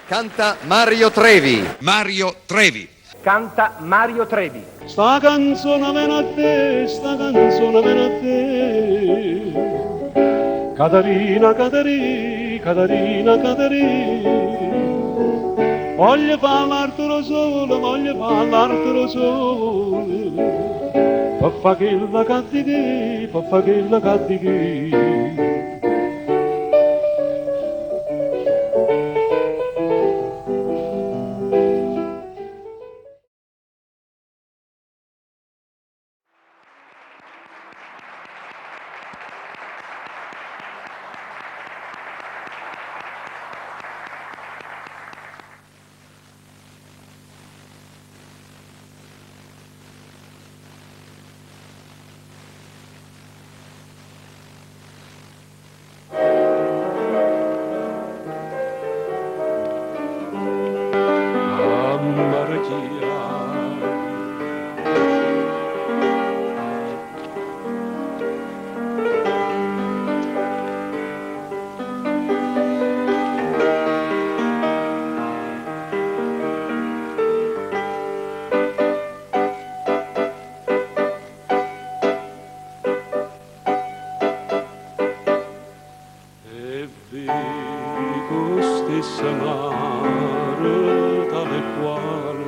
Canta Mario Trevi. Mario Trevi. Canta Mario Trevi. Sta canzone viene a te, sta canzone viene a te. Caterina, Caterina, Caterina, Caterina. Voglio parlartelo solo, voglio parlartelo solo. Per fa che la cattichi, per fa che la cattichi. Stessa mare tale quale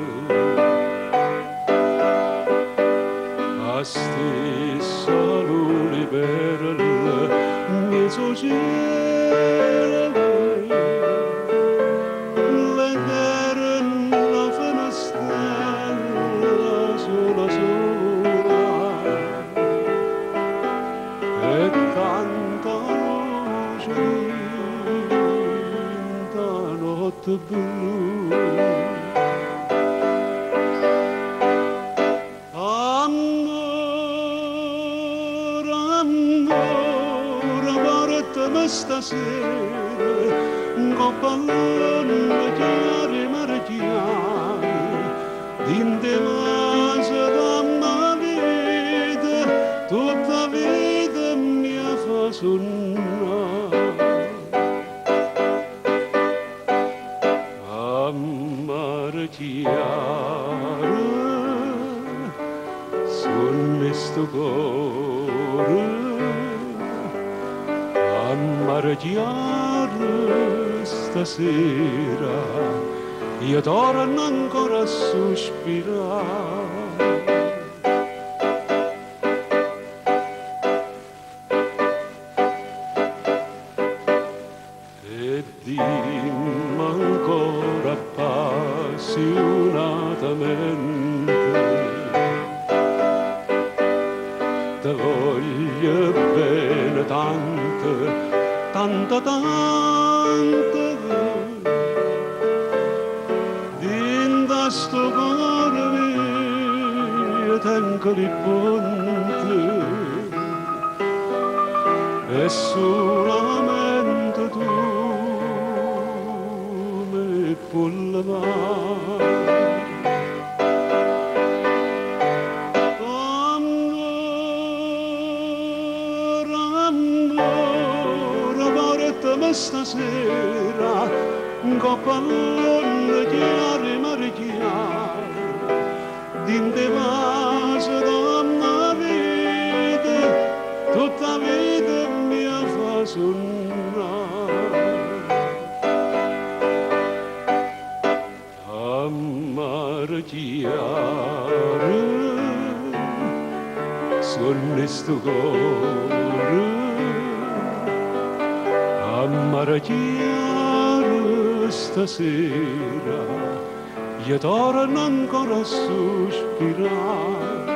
a stessa lune bella mezzo cielo l'eterna finestrella sola sola e tanta luce notte blu. Amore, amore, guardami stasera, con pallone chiari, mare chiari, dinte vase damma vita, tutta vita mia fa sonnare. Mare chiaro, sonne sto cuore, a mare chiaro stasera, io torno ancora a sospirare. E dimmi ancora appassionatamente, te voglio bene tanto, tanto, tanto, dinda sto cuore mio tengo il ponte e solamente tu mi puoi levare. Stasera con pallone chiari, mare chiari, dinte vase damma vita, tutta vita mia fa sonnare. A mare chiari, sonne sto cuore, a mare chiaro stasera, io torno ancora a sospirare.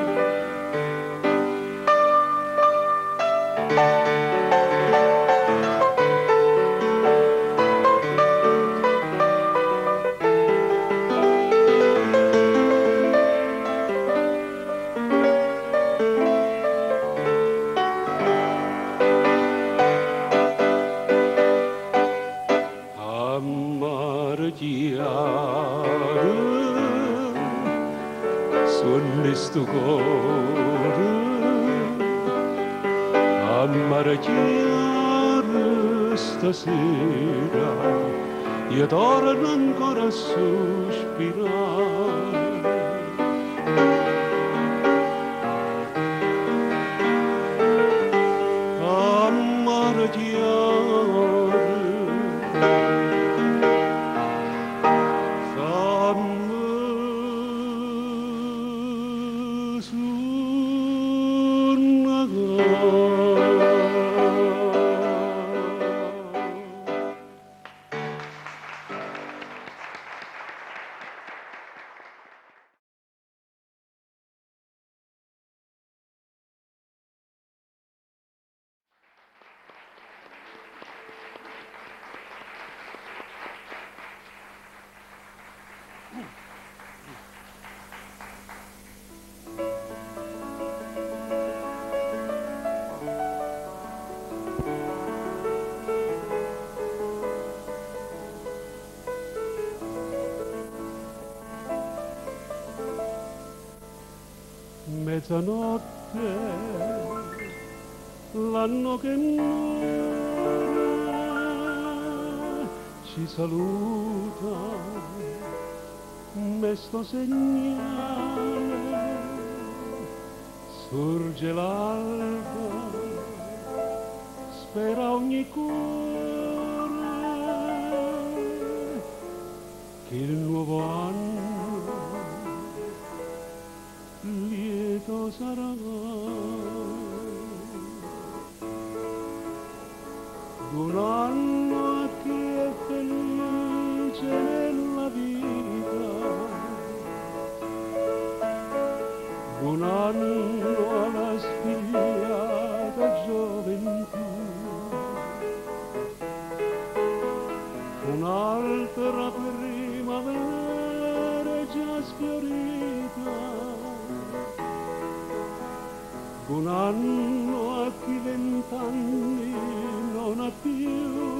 Sonne sto cuore, a mare chiaro stasera, io torno ancora a sospirare. Amare chiaro, fammi mezzanotte, l'anno che muore ci saluta, mesto segnale, sorge l'alba, spera ogni cuore che il nuovo anno lieto sarà. Buon anno a chi è felice nella vita, buon anno alla spigliata gioventù, un'altra primavera è già sfiorita. Buon anno a chi 20 anni non ha più,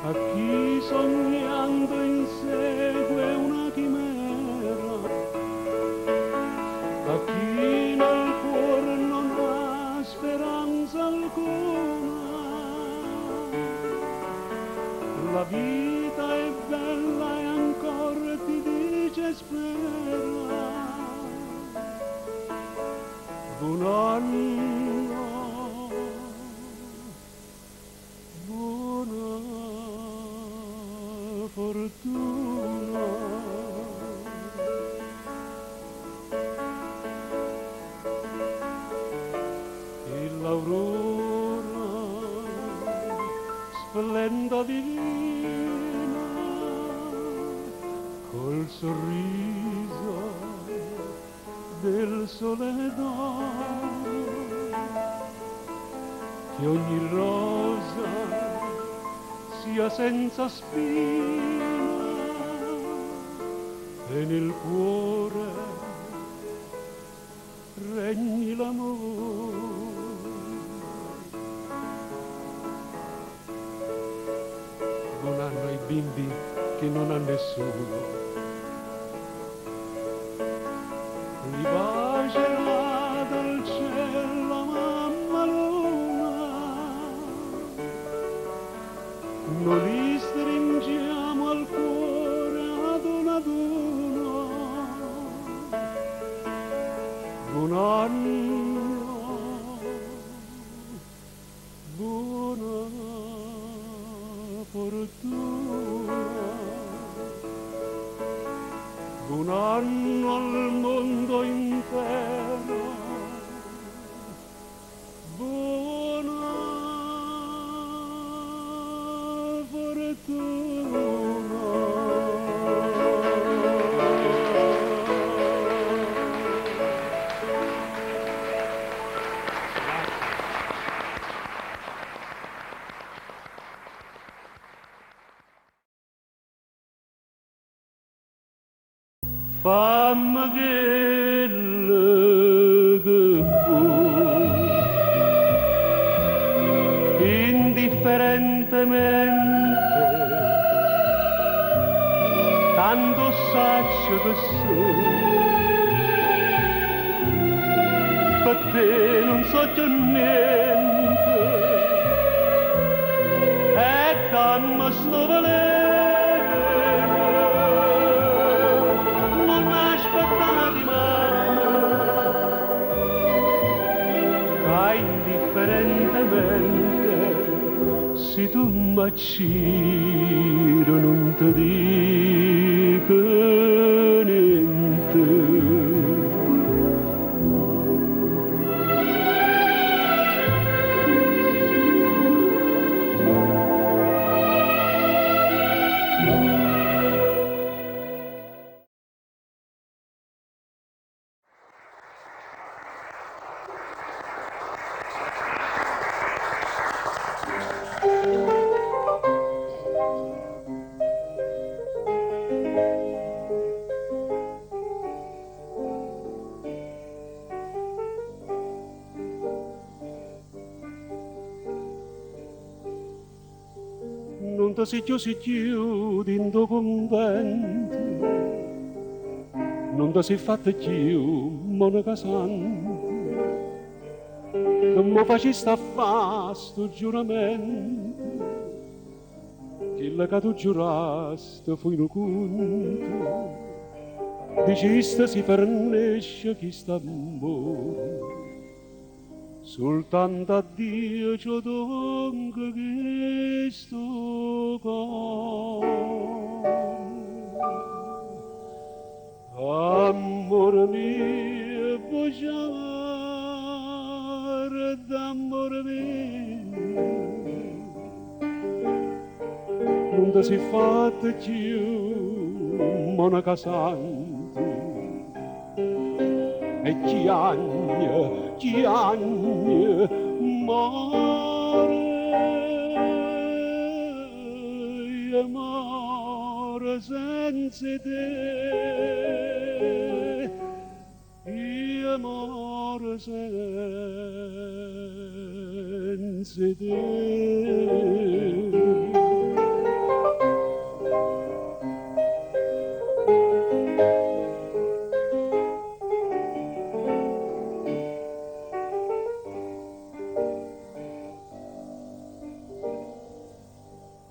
a chi sognando insegue una chimera, a chi nel cuore non ha speranza alcuna. La vita è bella e ancora ti dice spera. Buon anno, buona fortuna. E l'aurora splenda divina col sorriso del sole d'oro, che ogni rosa sia senza spina e nel cuore regni l'amore. Buon anno ai bimbi che non ha nessuno, li bacerà dal cielo mamma luna, noi li stringiamo al cuore ad uno. Buon anno, buona fortuna. Buon anno al mondo intero, buona fortuna. Fammi quello che vuoi, indifferentemente, tanto saccio che per te non so già niente, sto valendo, non aspettati mai, che indifferentemente, se tu m'acciro non ti dico niente. Non ti si chiudi in tuo convento, non ti si fatta più monaca santa, che mi facesti a fa sto giuramento, quello che tu giurasti fu in conto, dicesti si fernisce chi sta amore. Soltanto a Dio ci donca questo cuore. Amore mio, voce d'amore mio, non ti si fatta più monaca santa, e chi agna, amore senza te, amore senza te.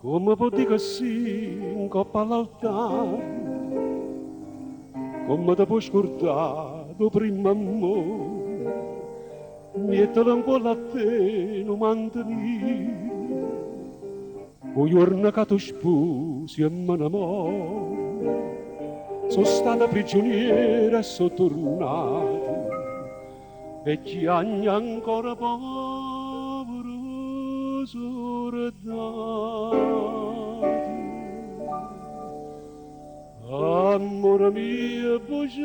Come può dire sì in coppa all'altare, come ti può scordare tuo primo amore, mettere un po' a te non mantenere, o giorno che tu sposi e me ne muoio, sono stata prigioniera e sono tornato, e chi anni ancora povero sordato. Amore mio, voce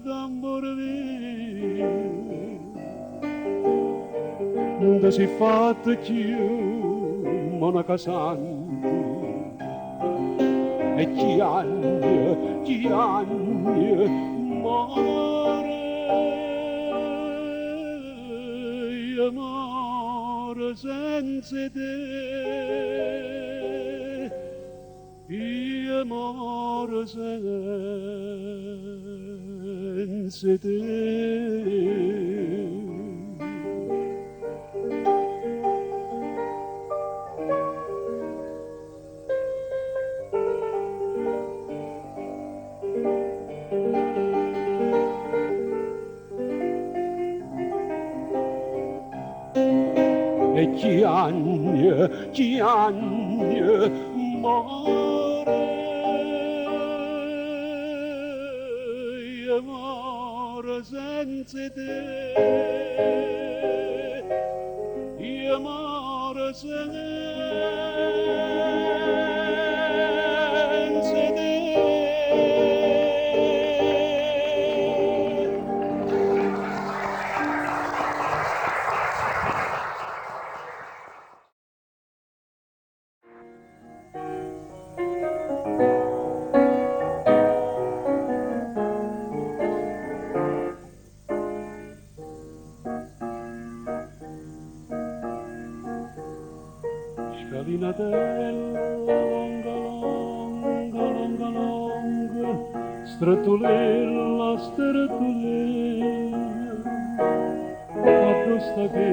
d'amore mio, non ti si fatta più monaca santa, e chi anni, amore senza te, amore senza te. E chi anni, amore senza te, amore senza te. Scalinatella longa, stretolella, addosta che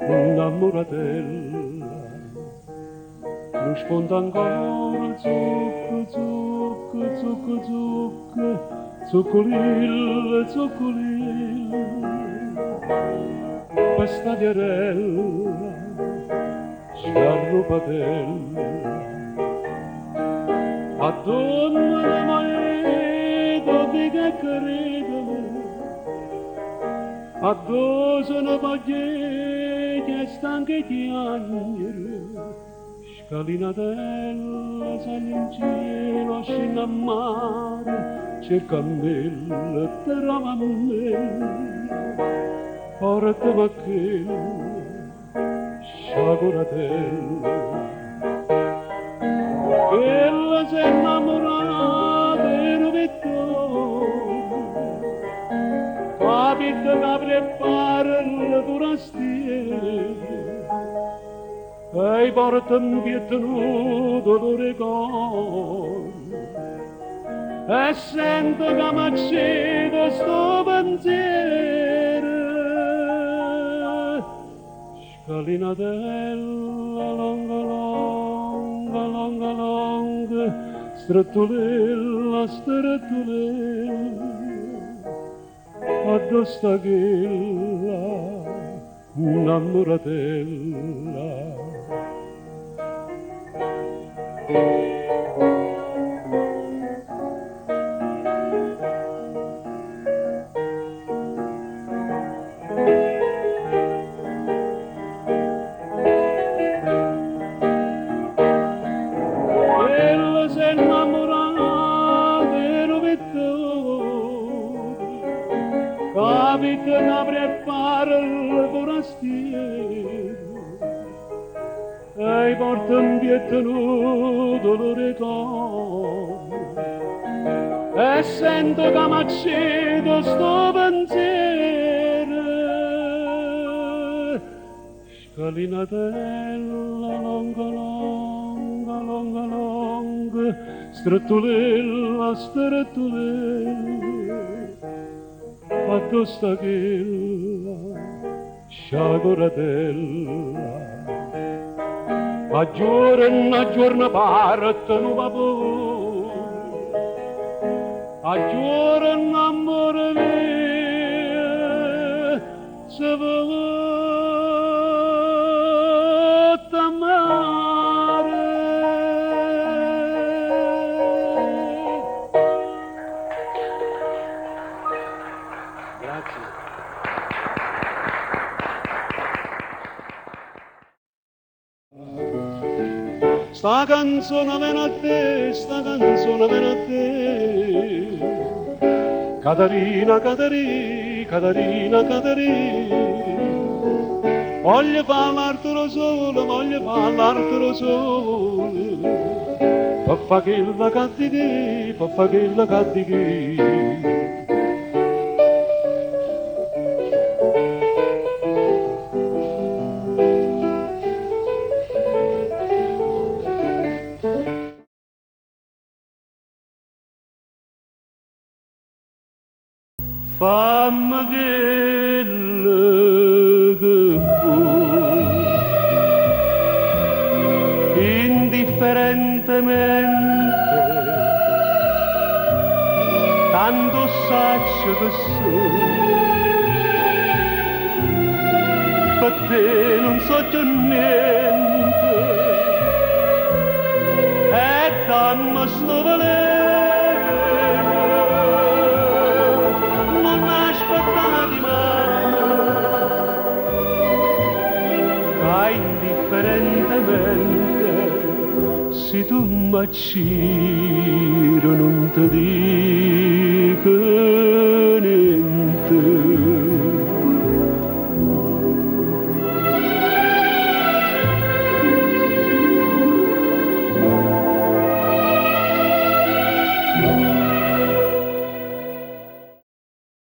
innamoratella, lo sponda ancora zucco, zucco, zucco, zucco, zuccolille, zuccolille, questa diarella, sciarrupatella, a donna maeda di che credo, a dosano paglie che stanche chiagnere, scalinatella sale in cielo, scende a mare, cerca me, trova me, portami a che, sciagoratella. Ella si è innamorata e non vedo, capita che prepara la tua stiere, e porta un pietnuto d'orecon, e sento che mi accende sto pensiero, scalinatella longa longa, longa longa, strettolella, strettolella, addosso quella innamoratella. Ella si è innamorata e non vedo, capita che prepara il forastiero, e porta un pietnuto d'orecon, e sento che mi accende sto pensiero, scalinatella longa longa, longa longa, strettolella, strettolella, addosso quella sciagoratella. A giorno partono vapore, a giorno amore mio, se volete amare. Grazie. Sta canzone viene a te, sta canzone viene a te, Caterina, Caterina, Caterina, Caterina, voglio fare l'altro sole, voglio fare l'altro sole, per fare quella cattichi, per fare quella cattichi. Fammi quello che vuoi, indifferentemente, tanto saccio che per te non so già niente, e dammi sto valere. Indifferentemente, se tu m'acciro non ti dico niente.